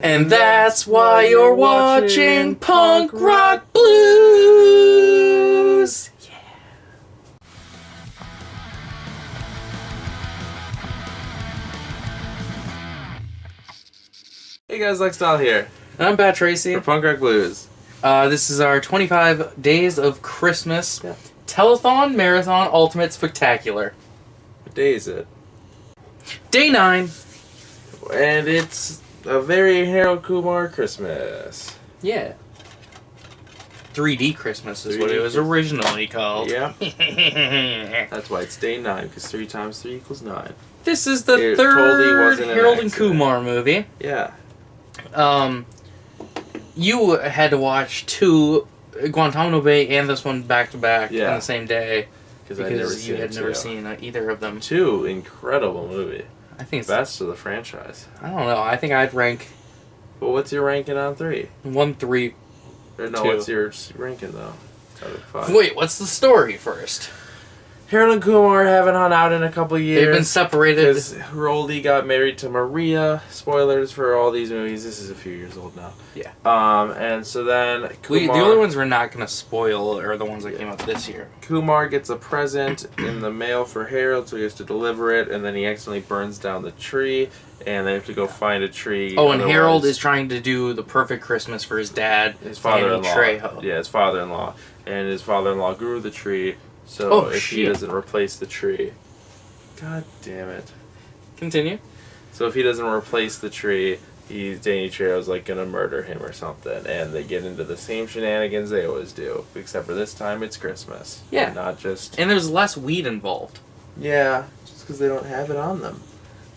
And that's why you're watching Punk Rock Blues! Yeah. Hey guys, Lexstyle here. And I'm Pat Tracy. For Punk Rock Blues. This is our 25 Days of Christmas Telethon Marathon Ultimate Spectacular. What day is it? Day 9. And it's a very Roldy Kumar Christmas. Yeah. 3D Christmas is 3D what it was originally called. Yeah. That's why it's day 9, because 3 times 3 equals 9. This is the It third totally wasn't an Harold and accident. Kumar movie. Yeah. You had to watch 2 Guantanamo Bay and this one back to back on Yeah. the same day Because you had never seen either of them. 2 incredible movie. I think it's Best of the franchise. I don't know. I think I'd rank Well, what's your ranking on 3? 1, 3. Or no, 2. what's your ranking though? Out of 5. Wait, what's the story first? Harold and Kumar haven't hung out in a couple years. They've been separated. Because Roldy got married to Maria. Spoilers for all these movies. This is a few years old now. Yeah. And so then Kumar, The only ones we're not going to spoil are the ones that came out this year. Kumar gets a present in the mail for Harold, so he has to deliver it, and then he accidentally burns down the tree, and they have to go find a tree. Oh, and Harold is trying to do the perfect Christmas for his dad, his father-in-law. Trejo. Yeah, his father-in-law. And his father-in-law grew the tree, so if he shit. doesn't replace the tree... God damn it. Continue. So if he doesn't replace the tree, Danny Trejo's like gonna murder him or something, and they get into the same shenanigans they always do, except for this time it's Christmas. Yeah. And not just... And there's less weed involved. Yeah, just because they don't have it on them.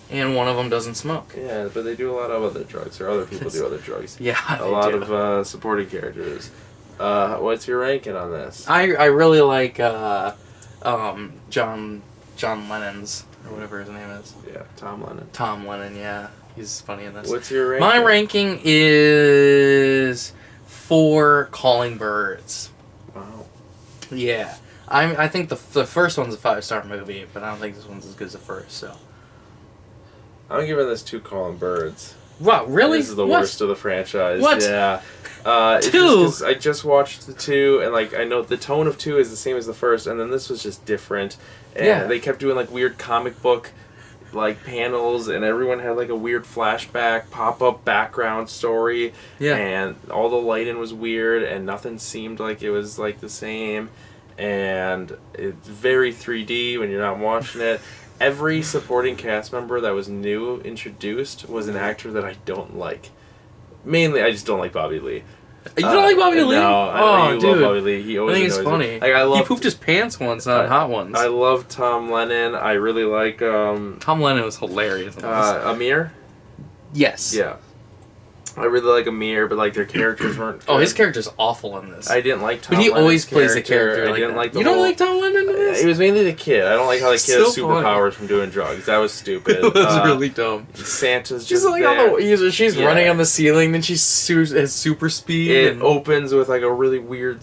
And one of them doesn't smoke. Yeah, but they do a lot of other drugs, or other people do other drugs. Yeah, A lot of supporting characters. What's your ranking on this? I really like John Lennon's, or whatever his name is. Yeah, Tom Lennon. Tom Lennon, yeah. He's funny in this. What's your ranking? My ranking is 4 Calling Birds. Wow. Yeah. I think the first one's a 5-star movie, but I don't think this one's as good as the first, so. I'm giving this 2 Calling Birds. Wow, really? This is the worst of the franchise. What? Yeah. 2? I just watched the 2, and like I know the tone of 2 is the same as the first, and then this was just different. And they kept doing like weird comic book like panels, and everyone had like a weird flashback, pop-up background story. Yeah. And all the lighting was weird, and nothing seemed like it was like the same. And it's very 3D when you're not watching it. Every supporting cast member that was new introduced was an actor that I don't like. Mainly, I just don't like Bobby Lee. You don't like Bobby Lee? No, I dude. love Bobby Lee. He always I think it's annoys funny. me. Like, I love. He pooped his pants once on Hot Ones. I love Tom Lennon. I really like Tom Lennon was hilarious in this. Amir. Yes. Yeah, I really like Amir, but like their characters weren't. Oh, good. his character's awful in this. I didn't like Tom. But he Lennon's always plays the character. I like didn't that. like the You whole, don't like Tom Lennon in this? It was mainly the kid. I don't like how the kid So has superpowers from doing drugs. That was stupid. It was really dumb. Santa's She's just like there. on the. She's Yeah. running on the ceiling, then she has super speed. It and opens with like a really weird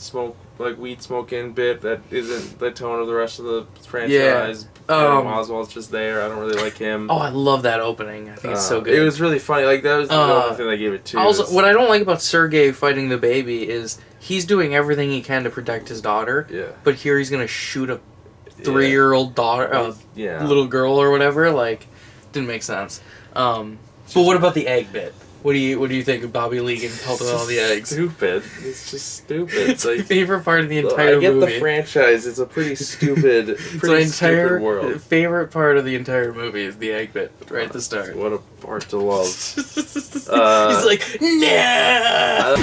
weed smoking bit that isn't the tone of the rest of the franchise. Oswald's just there. I don't really like him. Oh, I love that opening. I think it's so good. It was really funny. Like that was the only thing they gave it to. Also, what I don't like about Sergei fighting the baby is he's doing everything he can to protect his daughter. Yeah. But here he's gonna shoot a 3-year-old daughter, little girl or whatever. Like, didn't make sense. But what about the egg bit? What do you think of Bobby Lee getting pelted with all the eggs? Stupid. It's just stupid. It's like my favorite part of the entire movie. I get the franchise. It's a pretty stupid, stupid world. Favorite part of the entire movie is the egg bit right at the start. What a part to love. He's like, no.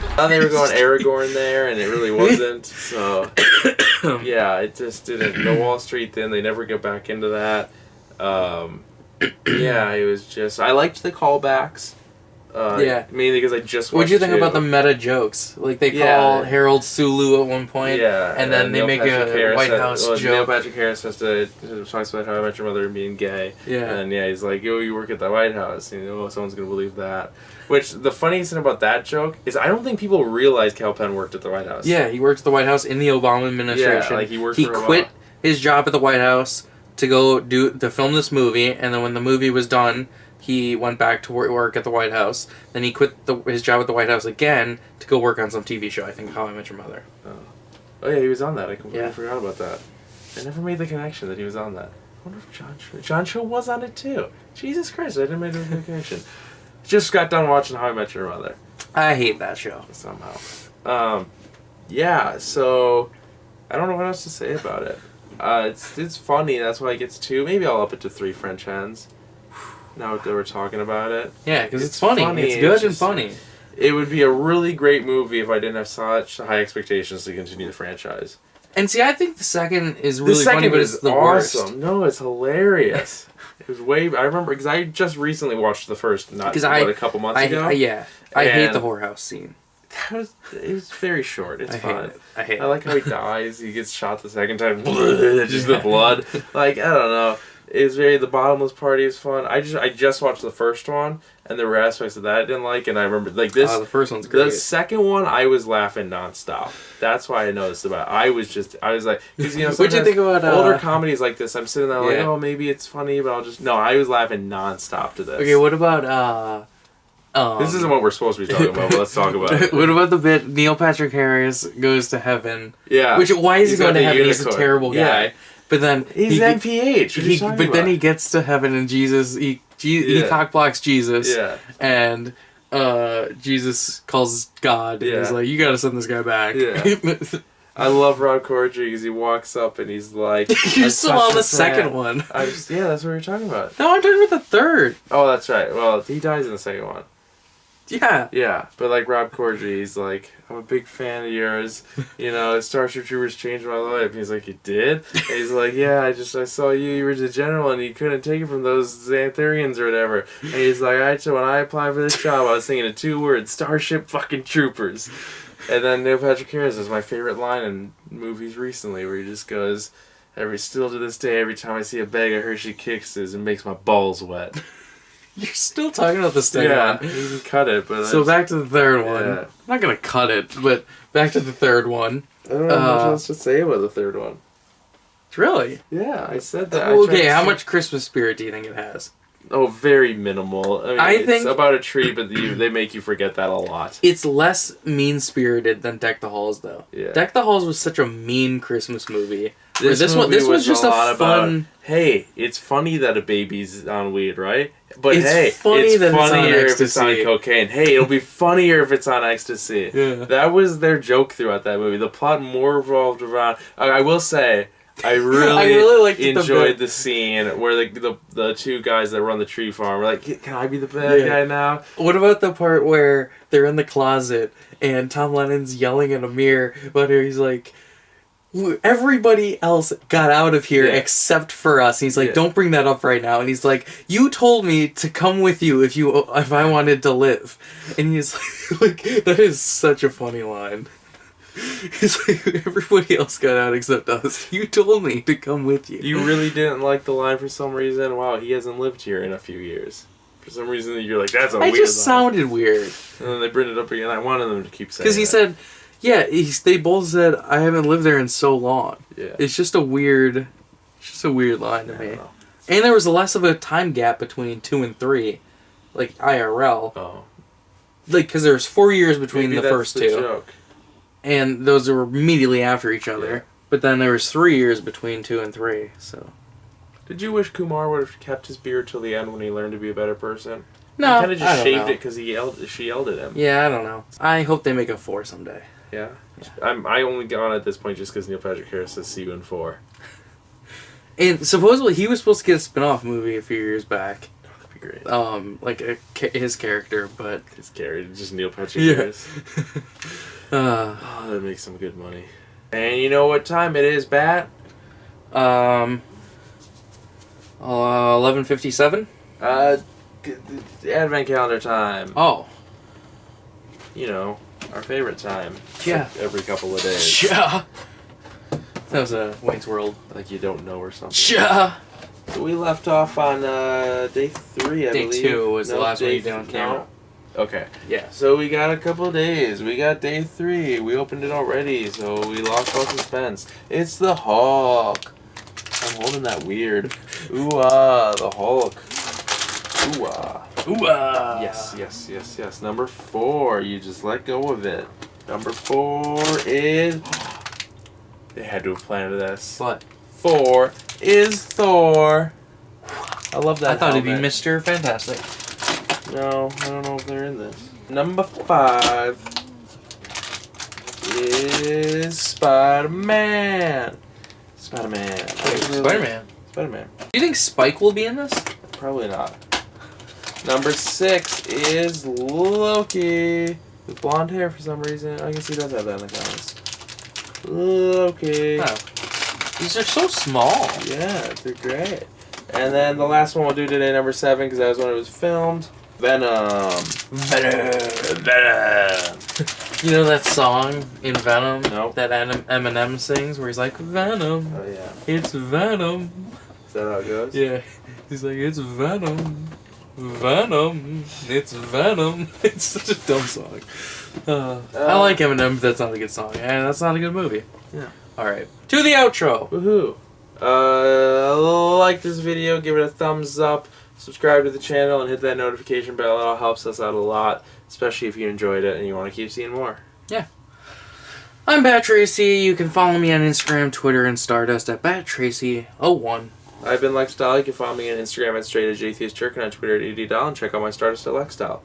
I thought they were going Aragorn there, and it really wasn't. So, yeah, it just didn't. The Wall Street thing, they never get back into that. Yeah, it was just... I liked the callbacks. Mainly because I just watched What'd you think about the meta jokes? Like, they call Harold Sulu at one point, and then they make a White House joke. Neil Patrick Harris talks about How I Met Your Mother and being gay. Yeah. And he's like, yo, you work at the White House. You know, someone's going to believe that. Which, the funniest thing about that joke is I don't think people realize Kal Penn worked at the White House. Yeah, he worked at the White House in the Obama administration. Yeah, like he quit his job at the White House to go to film this movie, and then when the movie was done, he went back to work at the White House. Then he quit his job at the White House again to go work on some TV show. I think How I Met Your Mother. Oh yeah, he was on that. I completely forgot about that. I never made the connection that he was on that. I wonder if John Cho was on it too. Jesus Christ, I didn't make the connection. Just got done watching How I Met Your Mother. I hate that show. Somehow. Yeah, so I don't know what else to say about it. It's funny, that's why it gets 2. Maybe I'll up it to 3 French hens. Now that we're talking about it. Yeah, because it's funny. It's good and funny. It would be a really great movie if I didn't have such high expectations to continue the franchise. And see, I think the second is really funny, but it's the worst. No, it's hilarious. It was way... I remember, because I just recently watched the first, a couple months ago. I hate the whorehouse scene. It was very short. It's fun. I hate it. I like how he dies. He gets shot the second time. Just the blood. Like, I don't know. It's the bottomless party is fun. I just watched the first one, and there were aspects of that I didn't like, and I remember like this. The first one's great. The second one, I was laughing nonstop. That's why I noticed about it. I was like, because what'd you think about older comedies like this? I'm sitting there like, oh, maybe it's funny, but I was laughing nonstop to this. Okay, what about this isn't what we're supposed to be talking about, but let's talk about it. What about the bit Neil Patrick Harris goes to heaven? Yeah. Why is he going to heaven? He's a terrible guy. Yeah. But then he's NPH. Then he gets to heaven and Jesus he cockblocks Jesus. Yeah. And Jesus calls God and he's like, you gotta send this guy back. Yeah. I love Rob Corddry because he walks up and he's like, you're still on the second one. That's what we were talking about. No, I'm talking about the third. Oh, that's right. Well, he dies in the second one. Yeah. Yeah, but like Rob Corddry, he's like, I'm a big fan of yours. You know, Starship Troopers changed my life. And he's like, you did? And he's like, yeah, I saw you were the general and you couldn't take it from those Xantharians or whatever. And he's like, when I applied for this job, I was thinking of 2 words, Starship fucking Troopers. And then Neil Patrick Harris is my favorite line in movies recently, where he just goes, still to this day, every time I see a bag of Hershey Kixes, it makes my balls wet. You're still talking about the second one. Yeah, you can cut it, but... So back to the third one. Yeah. I'm not going to cut it, but back to the third one. I don't know much else to say about the third one. Really? Yeah, I said that. Okay, how much Christmas spirit do you think it has? Oh, very minimal. I think it's about a tree, but they make you forget that a lot. It's less mean-spirited than Deck the Halls, though. Yeah. Deck the Halls was such a mean Christmas movie. This was just a fun... About, hey, it's funny that a baby's on weed, right? But it's funnier if it's on cocaine. Hey, it'll be funnier if it's on ecstasy. Yeah. That was their joke throughout that movie. The plot more revolved around... I will say... I really enjoyed the scene where the 2 guys that run the tree farm were like, can I be the bad guy now? What about the part where they're in the closet and Tom Lennon's yelling in a mirror, but he's like, everybody else got out of here except for us. And he's like, don't bring that up right now. And he's like, you told me to come with you if I wanted to live. And he's like, that is such a funny line. It's like, everybody else got out except us. You told me to come with you. You really didn't like the line for some reason? Wow, he hasn't lived here in a few years. For some reason, you're like, that's a weird line. It just sounded weird. And then they bring it up again. I wanted them to keep saying it. Because he said, they both said, I haven't lived there in so long. Yeah. It's just a weird line to me. And there was less of a time gap between 2 and 3. Like, IRL. Oh. Like, because there's 4 years between the first 2. Joke. And those were immediately after each other. Yeah. But then there was 3 years between 2 and 3, so... Did you wish Kumar would have kept his beard till the end when he learned to be a better person? No, he kind of just shaved it because she yelled at him. Yeah, I don't know. I hope they make a 4 someday. Yeah? I only got on at this point just because Neil Patrick Harris says see you in 4. And supposedly he was supposed to get a spin-off movie a few years back. That'd be great. Like his character, but... His character, just Neil Patrick Harris. That makes some good money. And you know what time it is, Bat? 11:57. Advent calendar time. Oh. You know, our favorite time. Yeah. Like every couple of days. Yeah. That was a Wayne's World. Like you don't know or something. Yeah. So we left off on day 3, I believe. Day 2 was the last one you did on camera. No. Okay. Yeah. So we got a couple of days. We got day 3. We opened it already, so we lost all suspense. It's the Hulk. I'm holding that weird. Ooh-ah, the Hulk. Ooh-ah. Ooh-ah. Yes. Number 4, you just let go of it. Number 4 is... They had to have planned this. What? 4 is Thor. I love that. I thought helmet. it'd be Mr. Fantastic. No, I don't know if they're in this. Number 5 is Spider-Man. Spider-Man. Spider-Man. Spider-Man. Do you think Spike will be in this? Probably not. Number 6 is Loki. With blonde hair for some reason. I guess he does have that in the comics. Loki. Oh. These are so small. Yeah, they're great. And then the last one we'll do today, number 7, because that was when it was filmed. Venom. You know that song in Venom? Nope. That Eminem sings where he's like, Venom. Oh, yeah. It's Venom. Is that how it goes? Yeah. He's like, it's Venom. Venom. It's Venom. It's such a dumb song. I like Eminem, but that's not a good song. And that's not a good movie. Yeah. Alright. To the outro. Woohoo. Like this video, give it a thumbs up, subscribe to the channel, and hit that notification bell. It all helps us out a lot, especially if you enjoyed it and you want to keep seeing more. Yeah. I'm Bat Tracy. You can follow me on Instagram, Twitter, and Stardust at BatTracy01. I've been Lexstyle. You can follow me on Instagram at StraightAgeAtheistJerk and on Twitter at EDDoll, and check out my Stardust at Lexstyle.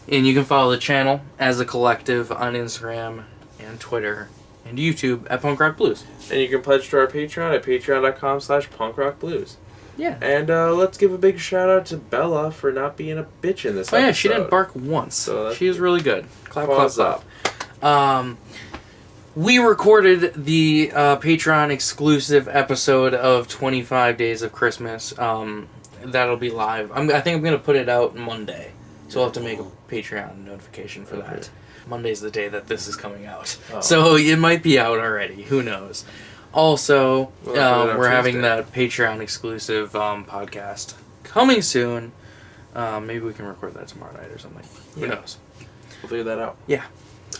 And you can follow the channel as a collective on Instagram and Twitter and YouTube at Punk Rock Blues. And you can pledge to our Patreon at patreon.com/punkrockblues. Yeah. And let's give a big shout out to Bella for not being a bitch in this episode. Oh yeah, she didn't bark once. So she was really good. Clap, clap, clap. We recorded the Patreon exclusive episode of 25 Days of Christmas. That'll be live. I think I'm going to put it out Monday. So we'll have to make a Patreon notification for that. Monday's the day that this is coming out. Oh. So it might be out already. Who knows? Also, we're having that Patreon exclusive podcast coming soon. Maybe we can record that tomorrow night or something. Who knows? We'll figure that out. Yeah.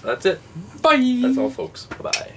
That's it. Bye. That's all, folks. Bye.